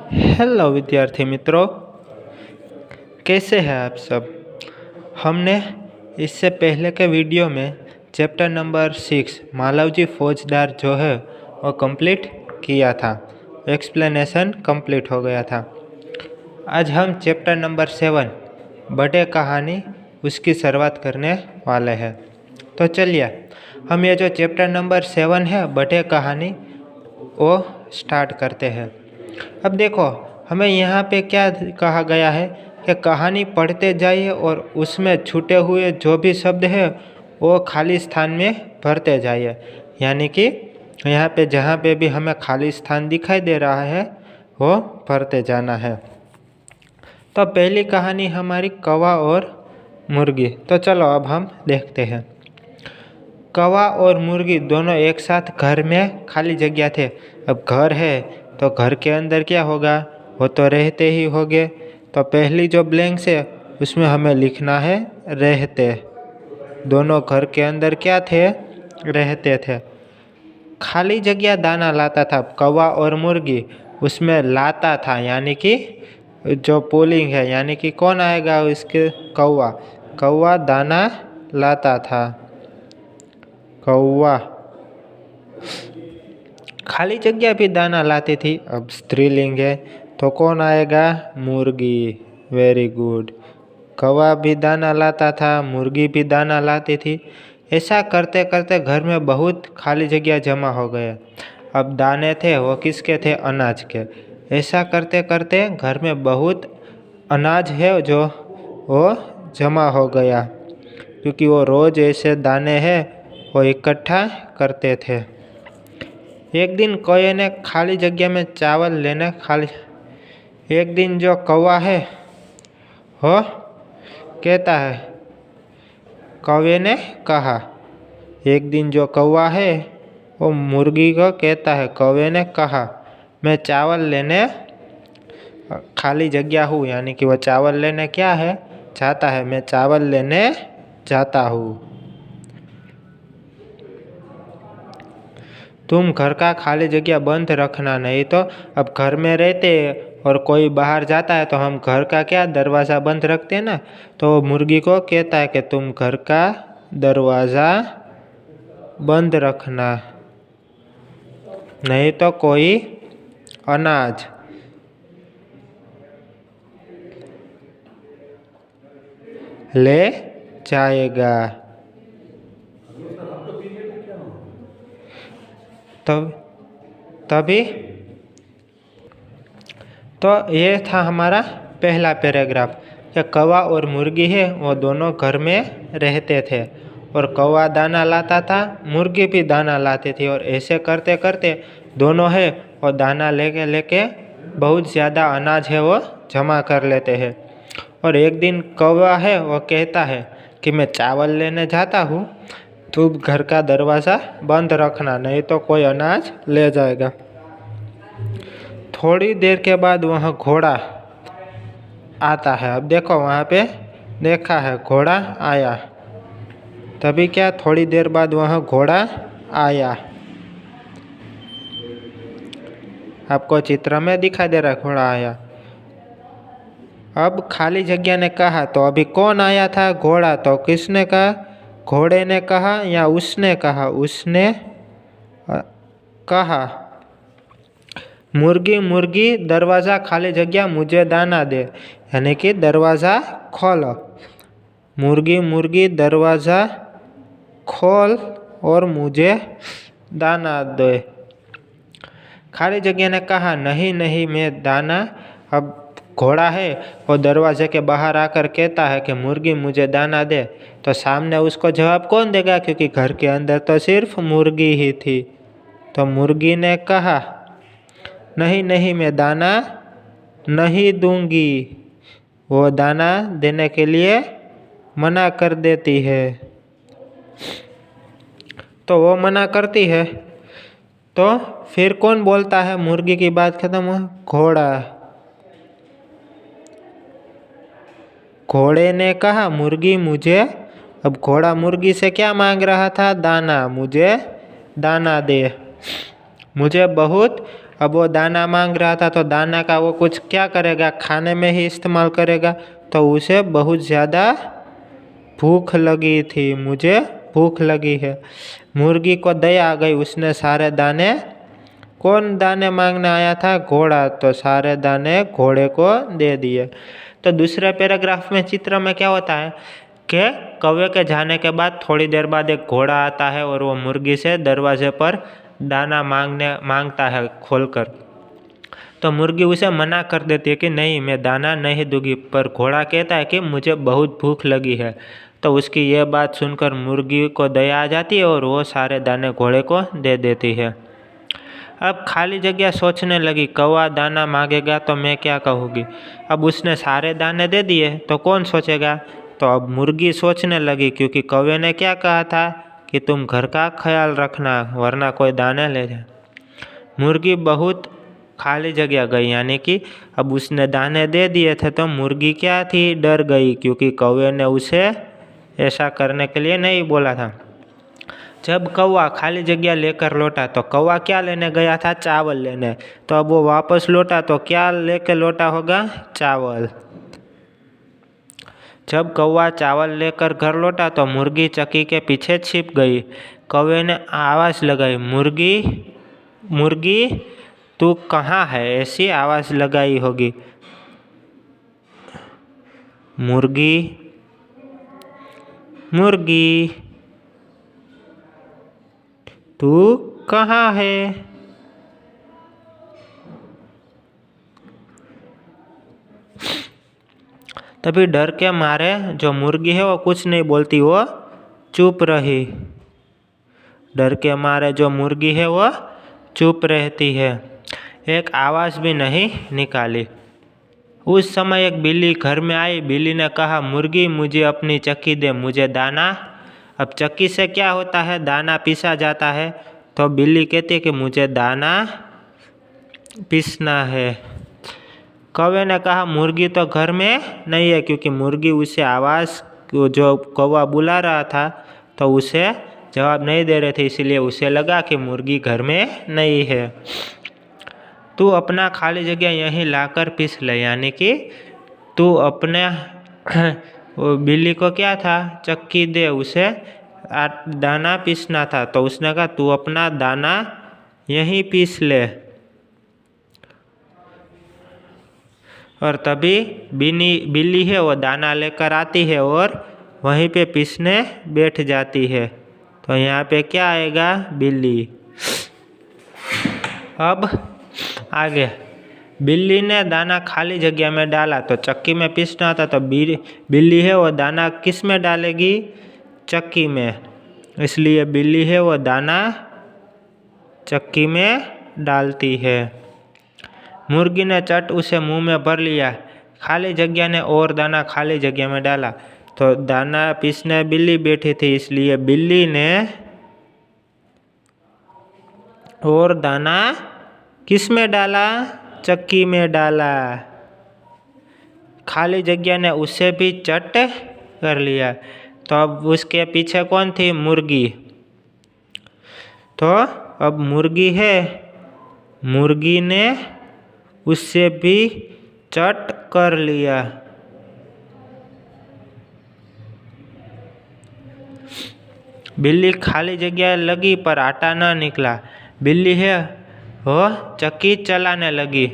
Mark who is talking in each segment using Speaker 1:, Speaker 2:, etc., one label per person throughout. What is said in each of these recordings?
Speaker 1: Hello विद्यार्थी मित्रों, कैसे हैं आप सब। हमने इससे पहले के वीडियो में चैप्टर नंबर 6 मालवजी फौजदार जो है वो कंप्लीट किया था। एक्सप्लेनेशन कंप्लीट हो गया था। आज हम चैप्टर नंबर 7 बड़े कहानी उसकी शुरुआत करने वाले हैं। तो चलिए हम ये जो चैप्टर नंबर 7 है बड़े कहानी वो स्टार्ट करते हैं। अब देखो हमें यहाँ पे क्या कहा गया है कि कहानी पढ़ते जाइए और उसमें छूटे हुए जो भी शब्द है वो खाली स्थान में भरते जाइए। यानी कि यहाँ पे जहाँ पे भी हमें खाली स्थान दिखाई दे रहा है वो भरते जाना है। तो पहली कहानी हमारी कौवा और मुर्गी। तो चलो अब हम देखते हैं। कौवा और मुर्गी दोनों एक साथ घर में खाली जगह थे। अब घर है तो घर के अंदर क्या होगा, वो तो रहते ही होंगे। तो पहली जो ब्लैंक्स है उसमें हमें लिखना है रहते। दोनों घर के अंदर क्या थे, रहते थे। खाली जगह दाना लाता था कौवा और मुर्गी, उसमें लाता था यानी कि जो पोलिंग है यानी कि कौन आएगा इसके, कौवा। कौवा दाना लाता था, कौवा। खाली जगह भी दाना लाती थी। अब स्त्रीलिंग है तो कौन आएगा, मुर्गी। Very good. कौवा भी दाना लाता था, मुर्गी भी दाना लाती थी। ऐसा करते करते घर में बहुत खाली जगह जमा हो गए। अब दाने थे वो किसके थे, अनाज के। ऐसा करते करते घर में बहुत अनाज है जो वो जमा हो गया, क्योंकि वो रोज़ ऐसे दाने हैं वो इकट्ठा करते थे। एक दिन कौवे ने खाली जगह में चावल लेने एक दिन जो कौवा है वो कहता है, कौवे ने कहा। एक दिन जो कौवा है वो मुर्गी को कहता है, कौवे ने कहा मैं चावल लेने खाली जगह हूँ, यानी कि वो चावल लेने क्या है, जाता है। मैं चावल लेने जाता हूँ। तुम घर का खाली जगह बंद रखना, नहीं तो अब घर में रहते और कोई बाहर जाता है तो हम घर का क्या दरवाज़ा बंद रखते हैं ना। तो मुर्गी को कहता है कि तुम घर का दरवाज़ा बंद रखना, नहीं तो कोई अनाज ले जाएगा। तभी तो ये था हमारा पहला पैराग्राफ कि कौवा और मुर्गी है वो दोनों घर में रहते थे और कौवा दाना लाता था, मुर्गी भी दाना लाती थी। और ऐसे करते करते दोनों है वो दाना लेके लेके बहुत ज़्यादा अनाज है वो जमा कर लेते हैं। और एक दिन कौवा है वो कहता है कि मैं चावल लेने जाता हूँ, तू घर का दरवाज़ा बंद रखना, नहीं तो कोई अनाज ले जाएगा। थोड़ी देर के बाद वहाँ घोड़ा आता है। अब देखो वहाँ पे देखा है घोड़ा आया, तभी क्या थोड़ी देर बाद वहाँ घोड़ा आया। आपको चित्र में दिखाई दे रहा है घोड़ा आया। अब खाली जगह ने कहा, तो अभी कौन आया था, घोड़ा। तो किसने कहा, घोड़े ने कहा या उसने कहा, उसने कहा मुर्गी मुर्गी दरवाज़ा खाली जगह मुझे दाना दे, यानी कि दरवाज़ा खोलो। मुर्गी मुर्गी दरवाज़ा खोल और मुझे दाना दे। खाली जगह ने कहा नहीं नहीं मैं दाना। अब घोड़ा है वो दरवाजे के बाहर आकर कहता है कि मुर्गी मुझे दाना दे। तो सामने उसको जवाब कौन देगा, क्योंकि घर के अंदर तो सिर्फ मुर्गी ही थी। तो मुर्गी ने कहा नहीं नहीं मैं दाना नहीं दूंगी। वो दाना देने के लिए मना कर देती है। तो वो मना करती है तो फिर कौन बोलता है, मुर्गी की बात खत्म हो, घोड़ा। घोड़े ने कहा मुर्गी मुझे, अब घोड़ा मुर्गी से क्या मांग रहा था, दाना, मुझे दाना दे। मुझे बहुत अब वो दाना मांग रहा था तो दाना का वो कुछ क्या करेगा, खाने में ही इस्तेमाल करेगा। तो उसे बहुत ज़्यादा भूख लगी थी, मुझे भूख लगी है। मुर्गी को दया आ गई, उसने सारे दाने, कौन दाने मांगने आया था, घोड़ा, तो सारे दाने घोड़े को दे दिए। तो दूसरे पैराग्राफ में चित्र में क्या होता है कि कौवे के जाने के बाद थोड़ी देर बाद एक घोड़ा आता है और वो मुर्गी से दरवाजे पर दाना मांगता है खोलकर। तो मुर्गी उसे मना कर देती है कि नहीं, मैं दाना नहीं दूंगी, पर घोड़ा कहता है कि मुझे बहुत भूख लगी है। तो उसकी यह बात सुनकर मुर्गी को दया आ जाती है और वो सारे दाने घोड़े को दे देती है। अब खाली जगह सोचने लगी, कौवा दाना मांगेगा तो मैं क्या कहूँगी। अब उसने सारे दाने दे दिए तो कौन सोचेगा। तो अब मुर्गी सोचने लगी, क्योंकि कौवे ने क्या कहा था कि तुम घर का ख्याल रखना वरना कोई दाने ले जाए। मुर्गी बहुत खाली जगह गई, यानी कि अब उसने दाने दे दिए थे तो मुर्गी क्या थी, डर गई, क्योंकि कौवे ने उसे ऐसा करने के लिए नहीं बोला था। जब कौवा खाली जगह लेकर लौटा तो कौवा क्या लेने गया था, चावल लेने। तो अब वो वापस लौटा तो क्या लेकर लौटा होगा, चावल। जब कौवा चावल लेकर घर लौटा तो मुर्गी चक्की के पीछे छिप गई। कौवे ने आवाज़ लगाई, मुर्गी मुर्गी तू कहाँ है, ऐसी आवाज़ लगाई होगी। मुर्गी मुर्गी तू कहाँ है। तभी डर के मारे जो मुर्गी है वो कुछ नहीं बोलती, वो चुप रही। डर के मारे जो मुर्गी है वो चुप रहती है, एक आवाज़ भी नहीं निकाली। उस समय एक बिल्ली घर में आई। बिल्ली ने कहा, मुर्गी मुझे अपनी चक्की दे, मुझे दाना। अब चक्की से क्या होता है, दाना पीसा जाता है। तो बिल्ली कहती है कि मुझे दाना पीसना है। कौवे ने कहा, मुर्गी तो घर में नहीं है, क्योंकि मुर्गी उसे आवाज़ जो कौवा बुला रहा था तो उसे जवाब नहीं दे रहे थे, इसलिए उसे लगा कि मुर्गी घर में नहीं है। तू अपना खाली जगह यहीं लाकर पीस ले, यानी कि तू अपने वो बिल्ली को क्या था, चक्की दे, उसे दाना पीसना था। तो उसने कहा तू अपना दाना यहीं पीस ले। और तभी बिल्ली है वो दाना लेकर आती है और वहीं पे पीसने बैठ जाती है। तो यहाँ पे क्या आएगा, बिल्ली। अब आगे बिल्ली ने दाना खाली जगह में डाला तो चक्की में पीसना था। तो बिल्ली है वो दाना किस में डालेगी, चक्की में, इसलिए बिल्ली है वो दाना चक्की में डालती है। मुर्गी ने चट उसे मुंह में भर लिया। खाली जगह ने और दाना खाली जगह में डाला। तो दाना पीसने बिल्ली बैठी थी, इसलिए बिल्ली ने और दाना किस में डाला, चक्की में डाला। खाली जगह ने उसे भी चट कर लिया। तो अब उसके पीछे कौन थी, मुर्गी। तो अब मुर्गी है, मुर्गी ने उससे भी चट कर लिया। बिल्ली खाली जगह लगी पर आटा न निकला। बिल्ली है वो चक्की चलाने लगी।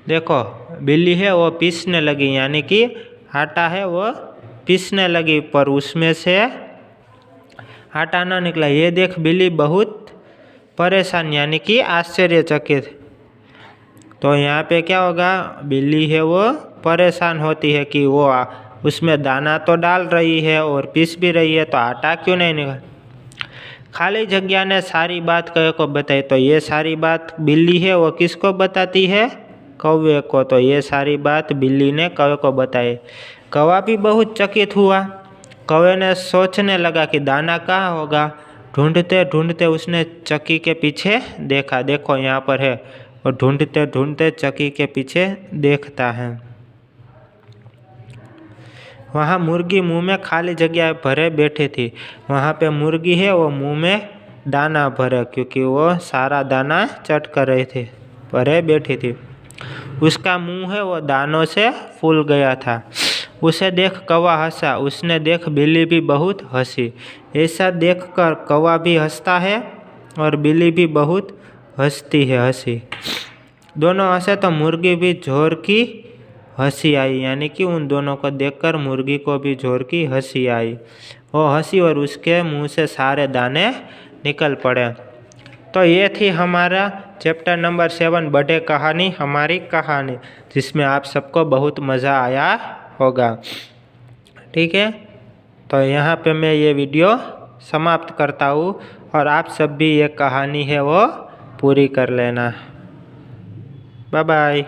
Speaker 1: देखो बिल्ली है वो पीसने लगी, यानी कि आटा है वो पीसने लगी, पर उसमें से आटा न निकला। ये देख बिल्ली बहुत परेशान, यानी कि आश्चर्यचकित। तो यहाँ पे क्या होगा, बिल्ली है वो परेशान होती है कि वो उसमें दाना तो डाल रही है और पीस भी रही है, तो आटा क्यों नहीं निकल। खाली जगह ने सारी बात कौवे को बताई। तो ये सारी बात बिल्ली है वो किसको बताती है, कौवे को। तो ये सारी बात बिल्ली ने कौवे को बताई। कौवा भी बहुत चकित हुआ। कौवे ने सोचने लगा कि दाना कहाँ होगा। ढूंढते ढूंढते उसने चक्की के पीछे देखा, देखो यहाँ पर है। और ढूंढते ढूंढते चक्की के पीछे देखता है, वहाँ मुर्गी मुंह में खाली जगह भरे बैठी थी। वहाँ पे मुर्गी है वो मुंह में दाना भरे, क्योंकि वो सारा दाना चट कर रही थी, भरे बैठी थी। उसका मुंह है वो दानों से फूल गया था। उसे देख कौवा हंसा, उसने देख बिल्ली भी बहुत हंसी। ऐसा देखकर कौवा भी हंसता है और बिल्ली भी बहुत हंसती है हंसी। दोनों हंसे तो मुर्गी भी जोर की हंसी आई, यानी कि उन दोनों को देखकर मुर्गी को भी जोर की हंसी आई। वो हंसी और उसके मुंह से सारे दाने निकल पड़े। तो ये थी हमारा चैप्टर नंबर 7 बर्थडे कहानी, हमारी कहानी, जिसमें आप सबको बहुत मज़ा आया होगा। ठीक है, तो यहाँ पे मैं ये वीडियो समाप्त करता हूँ और आप सब भी ये कहानी है वो पूरी कर लेना। Bye bye.